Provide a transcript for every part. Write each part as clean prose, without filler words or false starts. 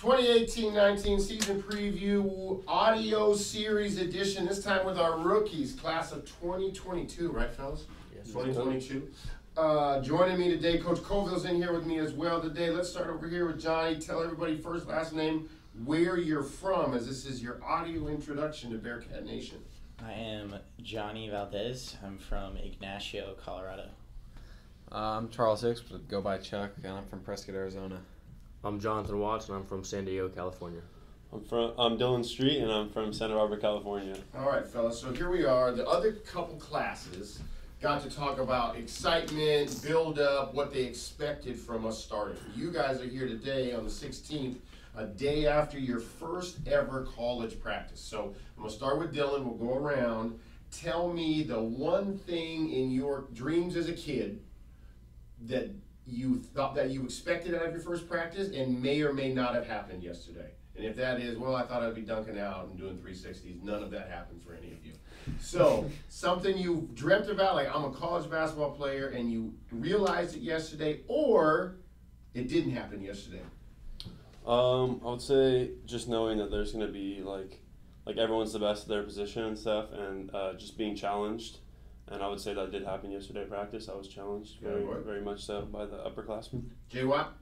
2018-19 season preview audio series edition, this time with our rookies, class of 2022, right, fellas? Yes. 2022. Joining me today, Coach Colville's in here with me as well today. Let's start over here with Johnny. Tell everybody first, last name, where you're from, as this is your audio introduction to Bearcat Nation. I am Johnny Valdez. I'm from Ignacio, Colorado. I'm Charles Hicks, but go by Chuck, and I'm from Prescott, Arizona. I'm Jonathan Watts, and I'm from San Diego, California. I'm Dylan Street, and I'm from Santa Barbara, California. All right, fellas. So here we are. The other couple classes got to talk about excitement, build up, what they expected from us starting. You guys are here today on the 16th, a day after your first ever college practice. So I'm gonna start with Dylan. We'll go around. Tell me the one thing in your dreams as a kid that you thought that you expected out of your first practice and may or may not have happened yesterday. And if that is, well, I thought I'd be dunking out and doing 360s. None of that happened for any of you. So something you dreamt about, like I'm a college basketball player, and you realized it yesterday, or it didn't happen yesterday. I would say just knowing that there's going to be like everyone's the best at their position and stuff, and just being challenged. And I would say that did happen yesterday at practice. I was challenged very much so by the upperclassmen. Jay Watt?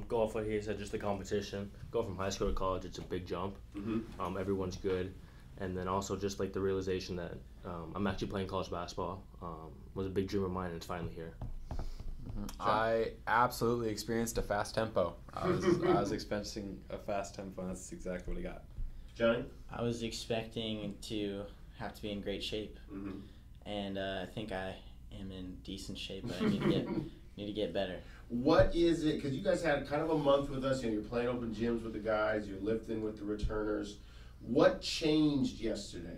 Go off what he said, just the competition. Go from high school to college, it's a big jump. Mm-hmm. Everyone's good. And then also just like the realization that I'm actually playing college basketball was a big dream of mine, and it's finally here. I absolutely experienced a fast tempo. I was expecting a fast tempo, and that's exactly what I got. Johnny? I was expecting to have to be in great shape, Mm-hmm. and I think I am in decent shape, but I need to get better. What is it, because you guys had kind of a month with us, you're playing open gyms with the guys, you're lifting with the returners. What changed yesterday?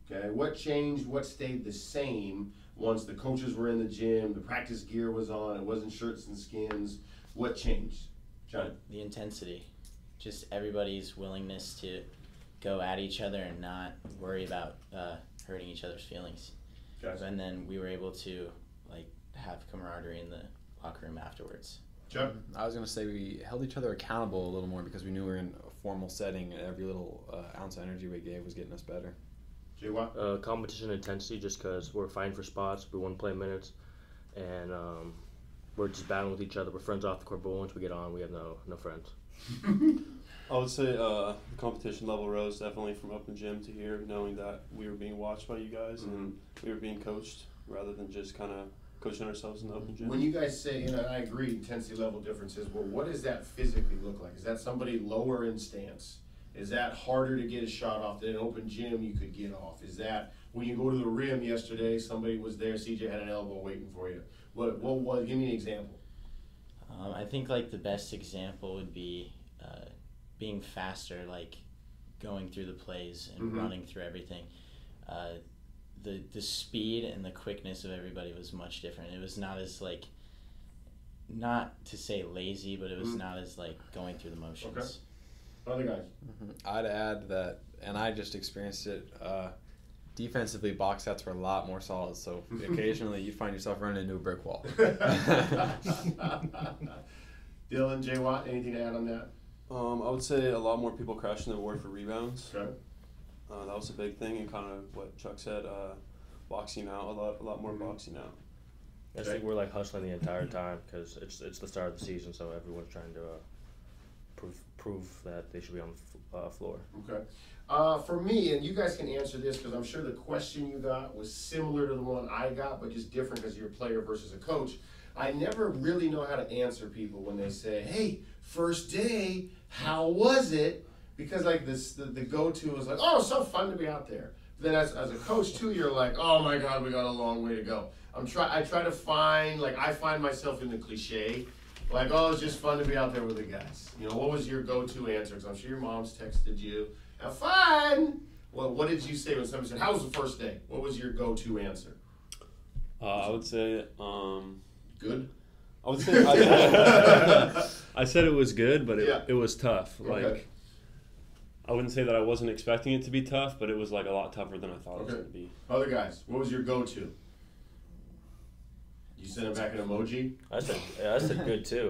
Okay, what changed, what stayed the same once the coaches were in the gym, the practice gear was on, it wasn't shirts and skins? What changed? Johnny? The intensity, just everybody's willingness to go at each other and not worry about hurting each other's feelings. Gotcha. And then we were able to have camaraderie in the locker room afterwards. Chuck? I was going to say we held each other accountable a little more because we knew we were in a formal setting, and every little ounce of energy we gave was getting us better. Jay Watt? Competition intensity, just because we're fighting for spots, we want to play minutes, and we're just battling with each other. We're friends off the court, but once we get on, we have no friends. I would say the competition level rose definitely from open gym to here, knowing that we were being watched by you guys and we were being coached rather than just kind of coaching ourselves in the open gym. When you guys say, and I agree, intensity level differences, well, what does that physically look like? Is that somebody lower in stance? Is that harder to get a shot off than an open gym you could get off? Is that when you go to the rim yesterday, somebody was there, CJ had an elbow waiting for you? What was, give me an example. I think the best example would be being faster, going through the plays and running through everything. The speed and the quickness of everybody was much different. It was not as not to say lazy, but it was not as going through the motions. Okay. Other guys? I'd add that, and I just experienced it, defensively box outs were a lot more solid, so occasionally you find yourself running into a brick wall. Dylan, Jay Watt, anything to add on that? I would say a lot more people crashing the board for rebounds. Okay. That was a big thing, and kind of what Chuck said, boxing out, a lot more boxing out. I just think we're hustling the entire time because it's the start of the season, so everyone's trying to prove that they should be on the floor. Okay. For me, and you guys can answer this because I'm sure the question you got was similar to the one I got, but just different because you're a player versus a coach. I never really know how to answer people when they say, hey, first day, how was it? Because the go-to is oh, so fun to be out there. But then as a coach too, you're like, oh my God, we got a long way to go. I try to find, I find myself in the cliche, oh, it's just fun to be out there with the guys. What was your go-to answer? Because I'm sure your mom's texted you, have fun. Well, what did you say when somebody said, how was the first day? What was your go-to answer? I would say, good. I would say I said it was good, but it was tough. Okay. I wouldn't say that I wasn't expecting it to be tough, but it was a lot tougher than I thought it was going to be. Other guys, what was your go-to? You sent him back an emoji? I said good too.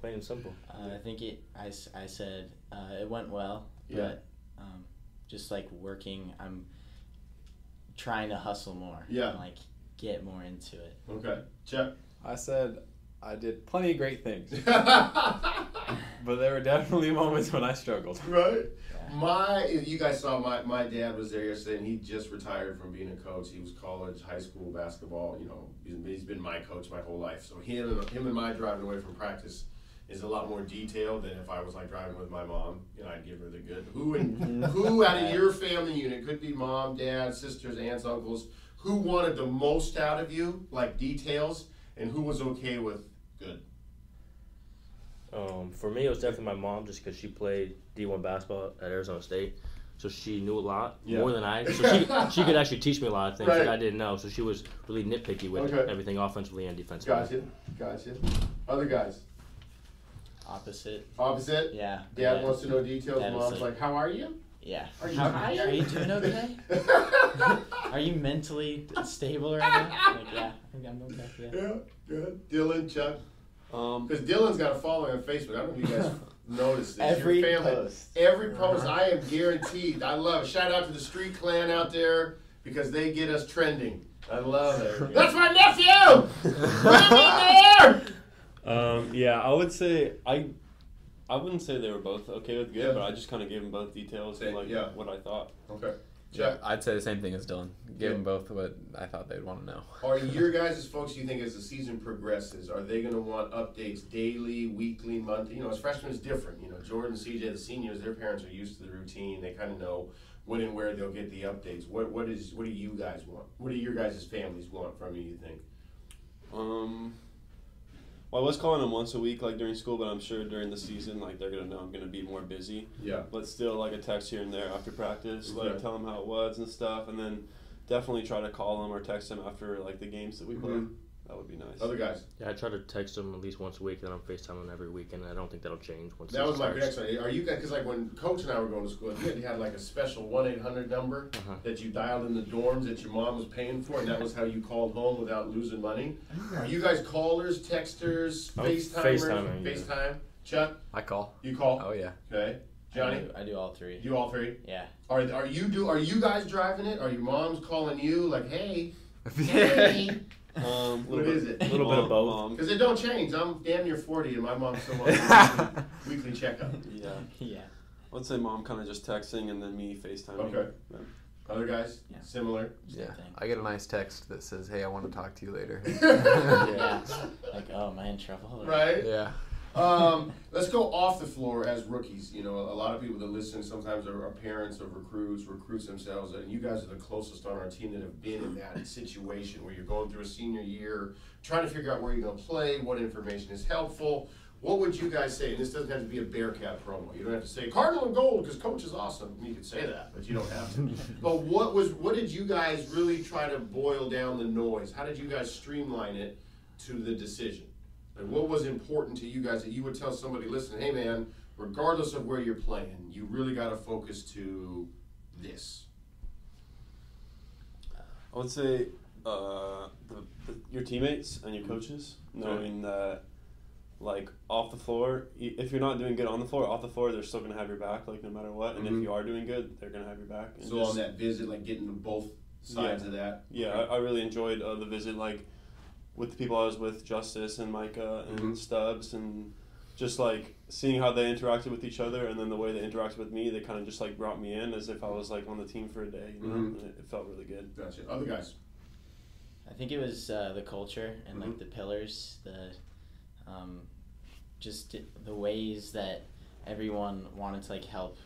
Plain and simple. I think I said it went well, but just like working, I'm trying to hustle more. Yeah. And, like get more into it. Okay. Chuck? I said I did plenty of great things, but there were definitely moments when I struggled. Right. You guys saw my dad was there yesterday, and he just retired from being a coach. He was college, high school basketball. You know, he's been my coach my whole life. So him and my driving away from practice is a lot more detailed than if I was like driving with my mom. You know, I'd give her the good. Who out of your family unit, could be mom, dad, sisters, aunts, uncles, who wanted the most out of you, like details, and who was okay with good? For me, it was definitely my mom, just because she played D1 basketball at Arizona State, so she knew a lot more than I. So she could actually teach me a lot of things that I didn't know. So she was really nitpicky with everything offensively and defensively. Gotcha. Other guys? Opposite. Yeah. Dad wants to know details. Mom's like, how are you? Yeah. Are you tired? Are you doing okay? Are you mentally stable right now? Like, yeah, I think I'm okay. Yeah, good. Dylan, Chuck? Because Um, Dylan's got a following on Facebook. I don't know if you guys noticed this. Every Your family, post. Every post, I am guaranteed. I love it. Shout out to the Street Clan out there because they get us trending. I love it. That's my nephew! Put him in there! yeah, I would say I wouldn't say they were both okay with good, Yeah. but I just kind of gave them both details and like what I thought. Okay. Yeah, I'd say the same thing as Dylan. Give them both what I thought they'd want to know. Are your guys' folks, you think, as the season progresses, are they going to want updates daily, weekly, monthly? You know, as freshmen, it's different. You know, Jordan, CJ, the seniors, their parents are used to the routine. They kind of know when and where they'll get the updates. What do you guys want? What do your guys' families want from you think? Well, I was calling them once a week, like during school, but I'm sure during the season, like they're gonna know I'm gonna be more busy. Yeah. But still, like a text here and there after practice, like tell them how it was and stuff, and then definitely try to call them or text them after like the games that we play. That would be nice. Other guys? Yeah, I try to text them at least once a week, and I'm FaceTime them every week, and I don't think that'll change once That was my starts. next one. Are you guys, because like when Coach and I were going to school, you had like a special 1-800 number that you dialed in the dorms that your mom was paying for, and that was how you called home without losing money. Are you guys callers, texters, FaceTimers? FaceTiming, yeah. FaceTime? Chuck? I call. You call? Oh yeah. Okay. Johnny? I do all three. You all three? Yeah. Are you guys driving it? Are your moms calling you like, hey, hey? What is it? A little bit of both. Mom. Because it don't change. I'm damn near 40 and my mom still wants a weekly checkup. Yeah. Yeah. I would say mom kind of just texting and then me FaceTiming. Okay. them. Other guys? Yeah. Similar? Yeah. thing. I get a nice text that says, "Hey, I want to talk to you later." Yeah. Like, oh, am I in trouble? Right? Yeah. Let's go off the floor as rookies. You know, a lot of people that listen sometimes are parents of recruits themselves, and you guys are the closest on our team that have been in that situation where you're going through a senior year, trying to figure out where you're going to play, what information is helpful. What would you guys say? And this doesn't have to be a Bearcat promo. You don't have to say Cardinal and Gold because Coach is awesome. You can say that, but you don't have to. But what did you guys really try to boil down the noise? How did you guys streamline it to the decision? And what was important to you guys that you would tell somebody, listen, hey man, regardless of where you're playing, you really got to focus to this? I would say your teammates and your coaches, knowing that, like, off the floor, if you're not doing good on the floor, off the floor, they're still going to have your back, like, no matter what. And if you are doing good, they're going to have your back. And So on that visit, like getting to both sides of that? Yeah, Okay. I really enjoyed the visit, like, with the people I was with, Justice and Micah and Stubbs, and just, like, seeing how they interacted with each other, and then the way they interacted with me, they kind of just, like, brought me in as if I was, like, on the team for a day, you know? And it felt really good. Gotcha. Other guys? I think it was the culture and like the pillars, just the ways that everyone wanted to like help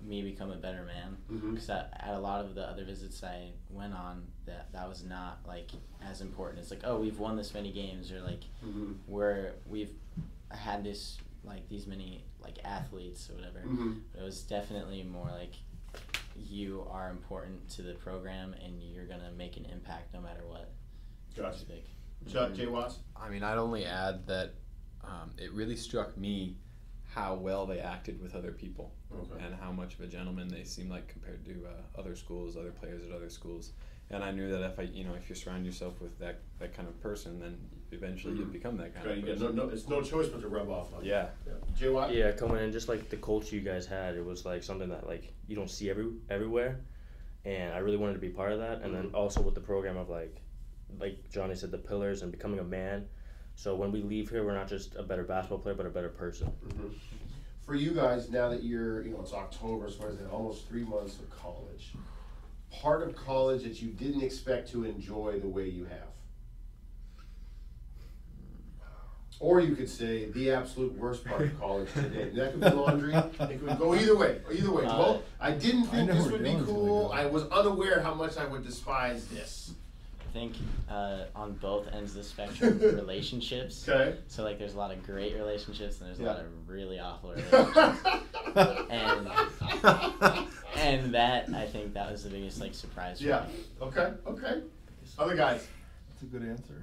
me become a better man. Because at a lot of the other visits I went on, that was not like as important. It's like, oh, we've won this many games, or like we've had this like these many like athletes or whatever. But it was definitely more like you are important to the program and you're gonna make an impact no matter what. Gotcha. Big. Chuck, Jay Watts? I mean, I'd only add that it really struck me how well they acted with other people and how much of a gentleman they seemed like compared to other schools, other players at other schools. And I knew that if you're surrounding yourself with that kind of person, then eventually you'll become that kind Right, of you person. got it's no choice but to rub off on you. Yeah. Jay Watt? Yeah, coming in, just like the culture you guys had, it was like something that like you don't see everywhere, and I really wanted to be part of that. And then also with the program of like Johnny said, the pillars and becoming a man. So when we leave here, we're not just a better basketball player, but a better person. For you guys, now that you're, it's October, so is it almost 3 months of college? Part of college that you didn't expect to enjoy the way you have. Or you could say the absolute worst part of college today. That could be laundry. It could go either way. Well, I didn't think this would be cool. I was unaware how much I would despise this. I think on both ends of the spectrum, relationships. Okay. So like, there's a lot of great relationships and there's a lot of really awful relationships. and that, I think that was the biggest like surprise for me. Okay. Other guys. That's a good answer.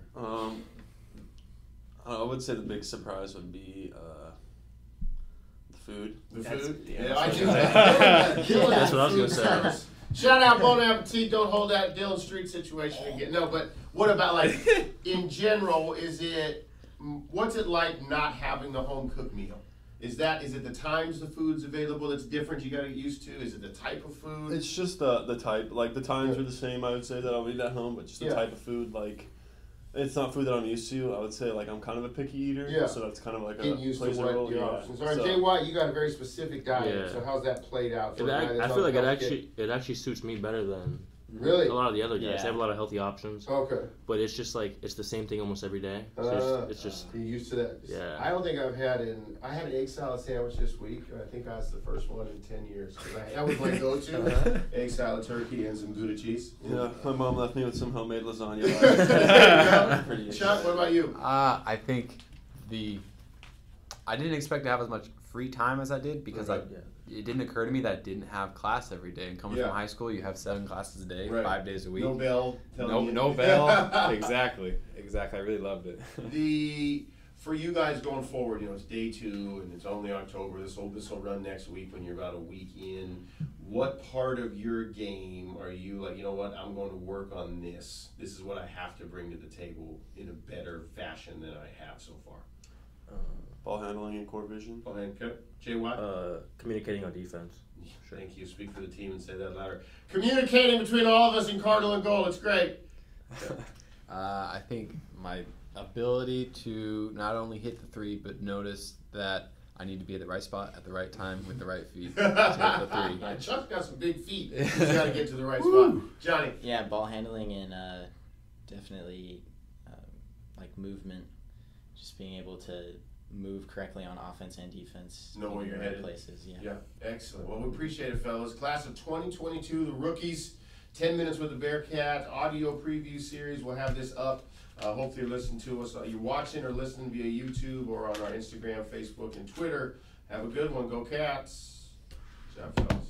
I would say the big surprise would be the food. Yeah, I do that. That's what I was gonna say. Shout out Bon Appetit, don't hold that Dillon Street situation again. No, but what about like, in general, what's it like not having the home cooked meal? Is it the times the food's available that's different you gotta get used to? Is it the type of food? It's just the type. Like the times are the same, I would say, that I'll eat at home, but just the type of food, like, it's not food that I'm used to. I would say, like, I'm kind of a picky eater, so that's kind of like getting used to what role. your options are. Jay White, you got a very specific diet, so how's that played out? I feel like it actually suits me better than a lot of the other guys. They have a lot of healthy options. Okay. But it's just like, it's the same thing almost every day. So it's just you're used to that. Yeah. I don't think I had an egg salad sandwich this week. I think that's the first one in 10 years. That was my go-to. Egg salad, turkey, and some Gouda cheese. Yeah, my mom left me with some homemade lasagna. Chuck, what about you? I think I didn't expect to have as much free time as I did because it didn't occur to me that I didn't have class every day. And coming from high school, you have 7 classes a day, 5 days a week. No bell. No bell. Exactly. I really loved it. For you guys going forward, it's day 2 and it's only October. This will run next week when you're about a week in. What part of your game are you like, you know what, I'm going to work on this. This is what I have to bring to the table in a better fashion than I have so far? Ball handling and court vision. Ball handling. Jay Watt? communicating on defense. Sure. Thank you. Speak for the team and say that louder. Communicating between all of us in Cardinal and goal. It's great. I think my ability to not only hit the 3, but notice that I need to be at the right spot at the right time with the right feet to hit the 3. Chuck's got some big feet. He's got to get to the right spot. Johnny. Yeah, ball handling and definitely like movement. Just being able to move correctly on offense and defense. Know where you're headed. Places, Yeah, excellent. Well, we appreciate it, fellas. Class of 2022, the rookies, 10 Minutes with the Bearcat, audio preview series. We'll have this up. Hopefully you're listening to us. You're watching or listening via YouTube or on our Instagram, Facebook, and Twitter. Have a good one. Go Cats. Good job, fellas.